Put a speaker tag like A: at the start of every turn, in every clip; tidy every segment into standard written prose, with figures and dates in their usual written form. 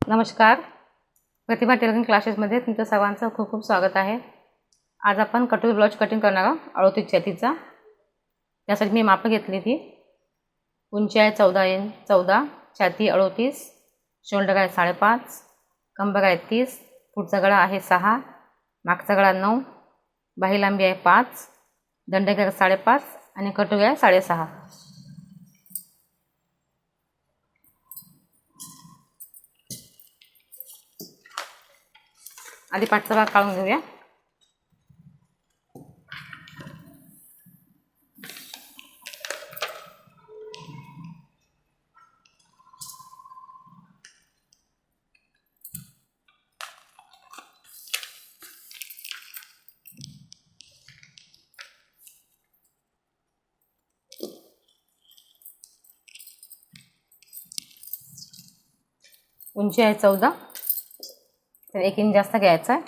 A: नमस्कार. प्रतिभा टेलरिंग क्लासेसमध्ये तुमचं सर्वांचं खूप खूप स्वागत आहे. आज आपण कटोरी ब्लाउज कटिंग करणार आहोत 38 छातीचा. त्यासाठी मी मापं घेतली ती. उंची आहे 14 इंच, 14, छाती 38, शोल्डर आहे 5.5, कंबर आहे 30, पुढचा गळा आहे 6, मागचा गळा 9, बाही लांबी आहे 5, दंडघेर 5.5 आणि कटोरी आहे 6.5. आधी पाठचा भाग काढून घेऊया. उंची आहे 14, तर 1 इंच जास्त घ्यायचा आहे.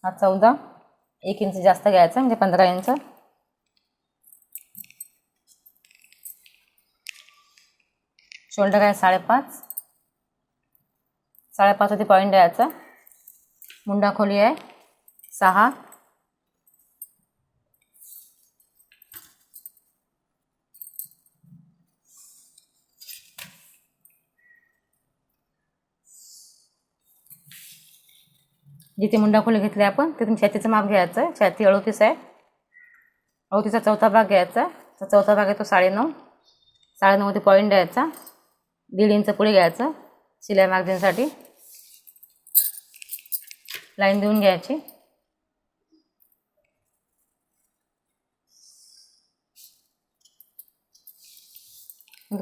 A: हा 14, 1 इंच जास्त घ्यायचा म्हणजे 15 इंच. शोल्डर आहे 5.5, 5.5 होती पॉईंट द्यायचा. मुंडा खोली आहे 6, जिथे मुंडा खोली घेतली आपण तिथून छातीचं माप घ्यायचं आहे. छाती 38 आहे. 38चा चौथा भाग घ्यायचा. तर चौथा भाग आहे तो 9.5. 9.5 होती पॉईंट द्यायचा. 1.5 इंच पुढे घ्यायचं शिलाई मार्जिनसाठी. लाईन देऊन घ्यायची.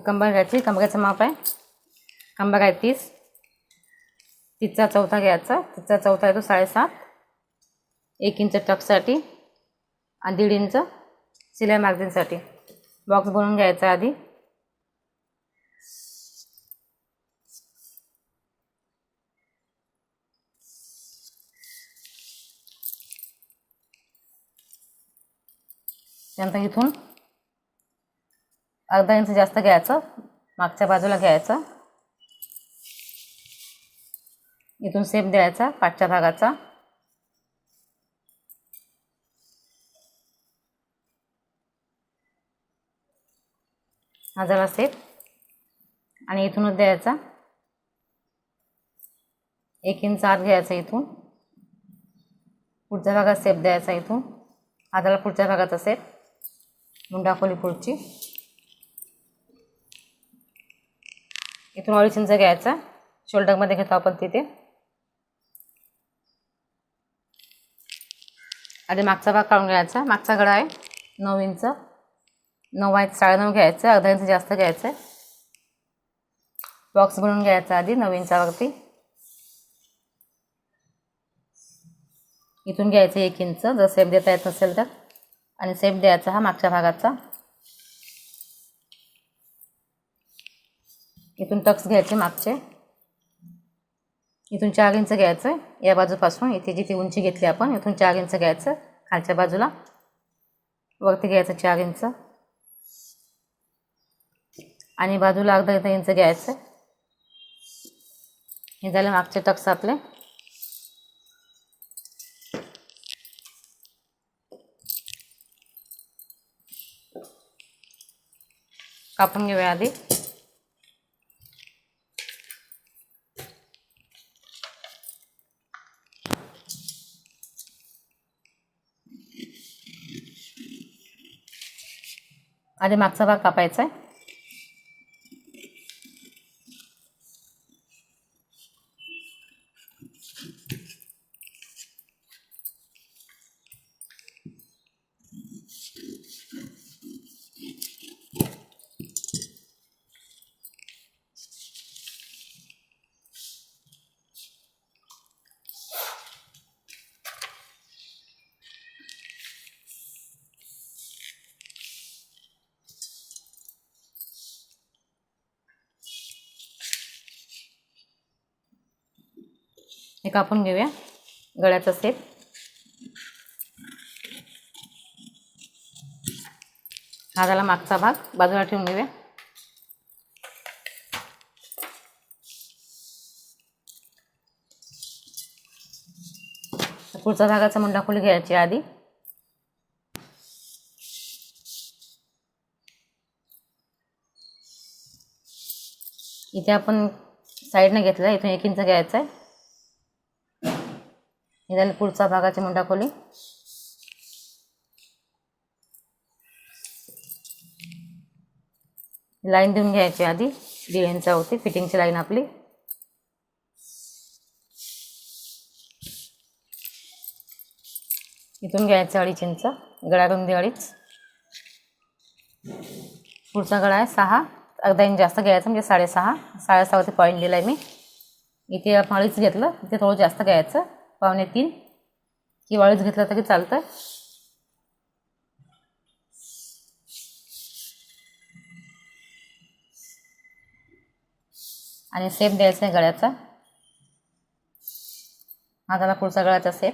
A: कंबर घ्यायची. कंबरेचं माप आहे, कंबर आहे 30. 30चा चौथा घ्यायचा. 30चा चौथा आहे तो 7.5. 1 इंच टक्ससाठी आणि 1.5 इंच शिलाई मार्जिनसाठी. बॉक्स बनवून घ्यायचा आधी. त्यानंतर इथून अर्धा इंच जास्त घ्यायचं, मागच्या बाजूला घ्यायचं. इथून शेप द्यायचा पाठच्या भागाचा. हा झाला शेप. आणि इथूनच द्यायचा 1 इंच आत घ्यायचा. इथून पुढच्या भागात शेप द्यायचा. इथून हा झाला पुढच्या भागाचा शेप. मुंडा खोली पुढची. इथून 2.5 इंच घ्यायचा. शोल्डरमध्ये घेतो आपण तिथे. आधी मागचा भाग काढून घ्यायचा. मागचा गळा आहे 9 इंच. 9 आहे 9.5 घ्यायचं. अर्धा इंच जास्त घ्यायचं आहे. बॉक्स बनवून घ्यायचा आधी 9 इंचावरती. इथून घ्यायचं 1 इंच जर शेप देता येत नसेल तर. आणि शेप द्यायचा हा मागच्या भागाचा. इथून टक्स घ्यायचे मागचे. इथून 4 इंच घ्यायचं या बाजूपासून. इथे जिथे उंची घेतली आपण इथून 4 इंच घ्यायचं खालच्या बाजूला. वरती घ्यायचं 4 इंच आणि बाजूला अर्धा इंच घ्यायचं. हे झाले मागचे टक्स आपले. कापून घेऊया आधी. आधी मागचा भाग कापायचा आहे. हे कापून घेऊया गळ्याचा शेप. हा झाला मागचा भाग. बाजूला ठेवून घेऊया. पुढचा भागाचा मुंडा खोली घ्यायची आधी. इथे आपण साईडने घेतलं, इथून 1 इंच घ्यायचं आहे. हे झालं पुढचा भागाची मुंडा खोली. लाईन देऊन घ्यायची आधी 1.5 इंच होती फिटिंगची लाईन आपली. इथून घ्यायचं 2.5 इंच, गळा रुंदी 2.5. पुढचा गळा आहे 6, अर्धा इंच जास्त घ्यायचं म्हणजे 6.5. 6.5 वरती पॉईंट दिला आहे मी. इथे आपण 2.5 घेतलं, इथे थोडं जास्त घ्यायचं 2.25 किंवा 2.5 घेतलं तरी चालतं. आणि सेप द्यायचा आहे गळ्याचा. हा झाला पुढचा गळ्याचा सेप.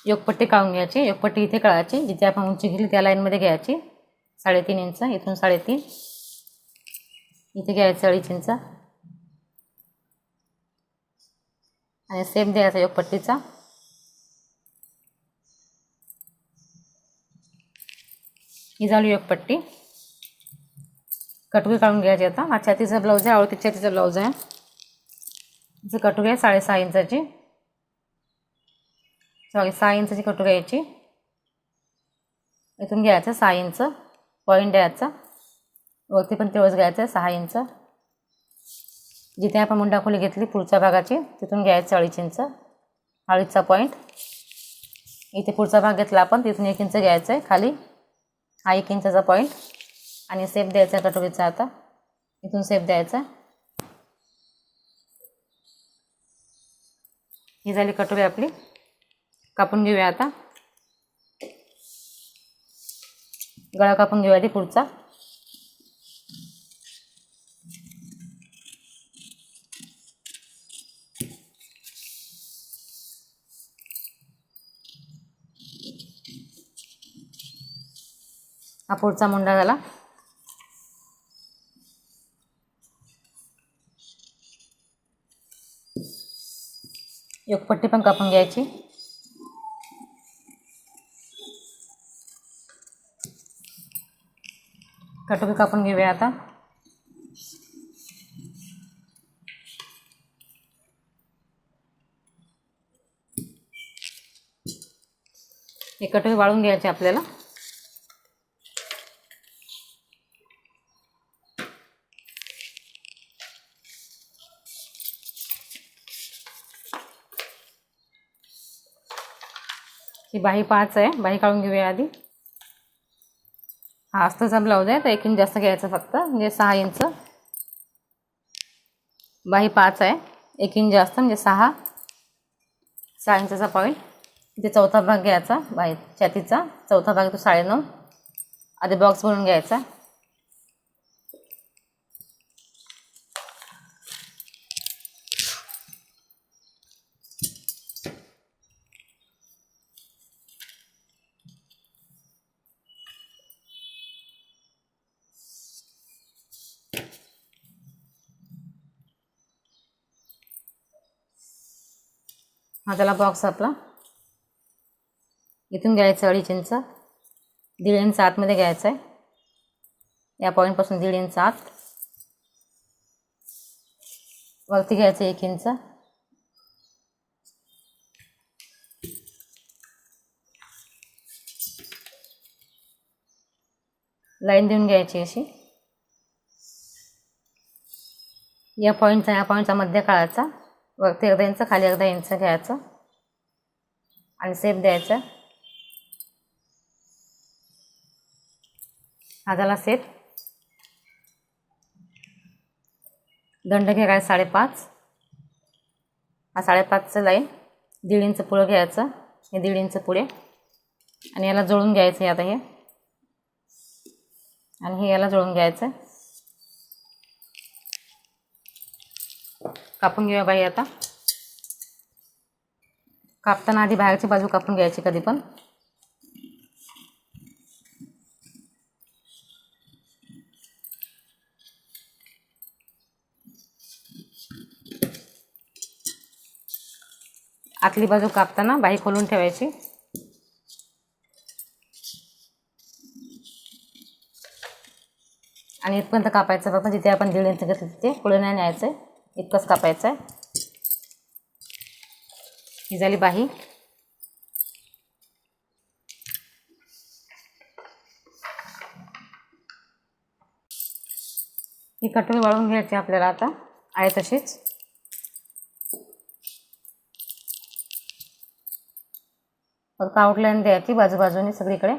A: योगपट्टी काढून घ्यायची. योगपट्टी इथे काढायची, जिथे आपण उंची घेतली त्या लाईनमध्ये घ्यायची. 3.5 इंच, इथून 3.5. इथे घ्यायचं 2.5 इंच आणि सेप द्यायचा योगपट्टीचा. ही झाली योगपट्टी. कटोरी काढून घ्यायची आता. हा छातीचा ब्लाऊज आहे, आवडती छातीचा ब्लाऊज आहे. इथे कटोरी आहे 6.5 इंचाची, 6 इंचाची कटोरी घ्यायची. इथून घ्यायचं 6 इंच पॉईंट द्यायचा. वरती पण तेवढंच घ्यायचं 6 इंच. जिथे आपण मुंडा खोली घेतली पुढच्या भागाची तिथून घ्यायचं 2.5 इंच, 2.5चा पॉईंट. इथे पुढचा भाग घेतला आपण, तिथून 1 इंच घ्यायचं आहे खाली. हा 1 इंचाचा पॉईंट. आणि सेप द्यायचा कटोरीचा. आता इथून सेप द्यायचा. ही झाली कटोरी आपली. कापून घेऊया आता. गळा कापून घेऊया आधी पुढचा. हा पुढचा मुंडा झाला. योगपट्टी पण कापून घ्यायची. कटोरी कापून घेऊया आता. हे कटोरी वाळून घ्यायची आपल्याला. ही बाही 5 आहे, बाही काढून घेऊया आधी. हा अस्ताचा ब्लाऊज आहे तर 1 इंच जास्त घ्यायचं फक्त, म्हणजे 6 इंच. बाही 5 आहे, 1 इंच जास्त म्हणजे 6 इंचाचा पॉईंट. इथे चौथा भाग घ्यायचा बाही छातीचा. चौथा भाग तो 9.5. आधी बॉक्स बनवून घ्यायचा. हा त्याला बॉक्स आपला. इथून घ्यायचं 2.5 इंच, 1.5 इंच आतमध्ये घ्यायचं आहे. या पॉईंटपासून 1.5 इंच आत. वरती घ्यायचं 1 इंच. लाईन देऊन घ्यायची अशी. या पॉईंटचा मध्य काढायचा. वरती 1/2 इंच, खाली 1/2 इंच घ्यायचं आणि सेप द्यायचा. हा झाला सेप. दंड घ्यायचा 5.5. हा 5.5चं लाईन 1.5 इंच पुढं घ्यायचं. हे 1.5 इंच पुढे आणि याला जोडून घ्यायचं आहे आता हे. आणि हे याला जोडून घ्यायचं. कापून घेऊया बाई आता. कापताना आधी बाहेरची बाजू कापून घ्यायची कधी पण. आतली बाजू कापताना बाही खोलून ठेवायची. आणि इथपर्यंत कापायचं बघा, जिथे आपण 1.5 इंच घेतलं तिथे पुढे नाही न्यायचं आहे, इतकंच कापायचं आहे. ही झाली बाही. ही कटोरी वाळवून घ्यायची आपल्याला आता आहे तशीच. फक्त आउटलाईन द्यायची बाजूबाजूने सगळीकडे.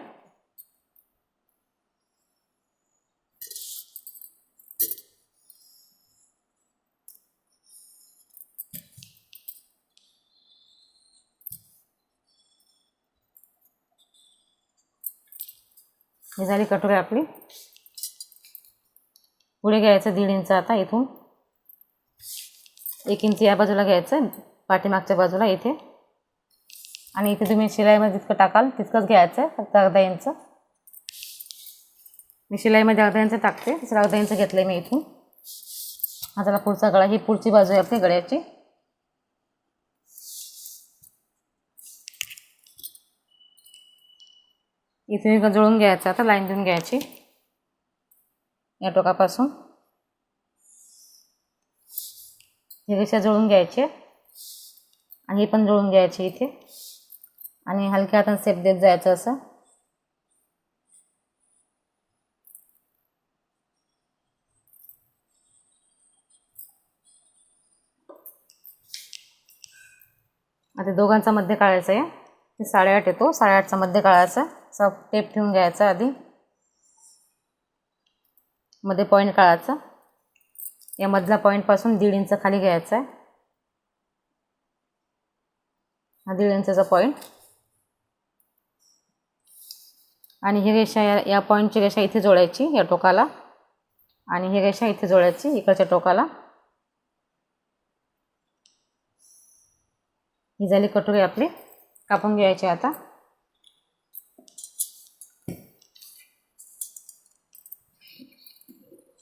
A: ही झाली कटोरी आपली. पुढे घ्यायचं 1.5 इंच. आता इथून 1 इंच या बाजूला घ्यायचं, पाठीमागच्या बाजूला इथे. आणि इथे तुम्ही शिलाईमध्ये जितकं टाकाल तितकंच घ्यायचं आहे, फक्त अर्धा इंच. मी शिलाईमध्ये अर्धा इंच टाकते, तिसरा अर्धा इंच घेतलं आहे मी इथून. हा त्याला पुढचा गळा, ही पुढची बाजू आहे आपली गळ्याची. इथे जुळून घ्यायचं. आता लाईन देऊन घ्यायची या टोकापासून. ही रेषा जुळून घ्यायची आणि ही पण जुळून घ्यायची इथे. आणि हलक्या हाताने सेप देत जायचं असं. आता दोघांचा मध्य काढायचा आहे. 8.5 येतो, 8.5चा मध्य काढायचा. सब टेप ठेवून घ्यायचा आधी. मध्ये पॉईंट काढायचा. या मधला पॉईंटपासून 1.5 इंच खाली घ्यायचा आहे. हा 1.5 इंचचा पॉईंट. आणि ही रेषा या पॉईंटची रेषा इथे जोडायची या टोकाला. आणि ही रेषा इथे जोडायची इकडच्या टोकाला. ही झाली कटोरी आपली. कापून घ्यायची आता.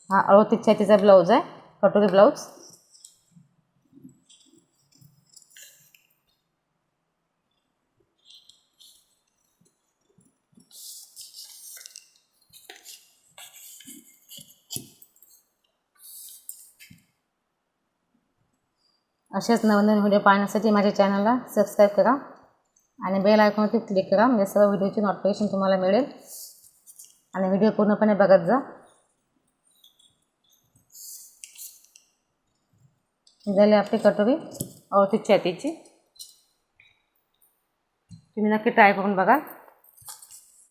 A: हा 38 छातीचा ब्लाऊज आहे, कटोरी ब्लाऊज. असेच नवनवीन व्हिडिओ पाहण्यासाठी माझ्या चॅनलला सबस्क्राईब करा आणि बेल आयकॉनवरती क्लिक करा, म्हणजे सर्व व्हिडिओची नोटिफिकेशन तुम्हाला मिळेल. आणि व्हिडिओ पूर्णपणे बघत जा. झाली आपली कटोरी 38 छातीची. तुम्ही नक्की ट्राय करून बघा.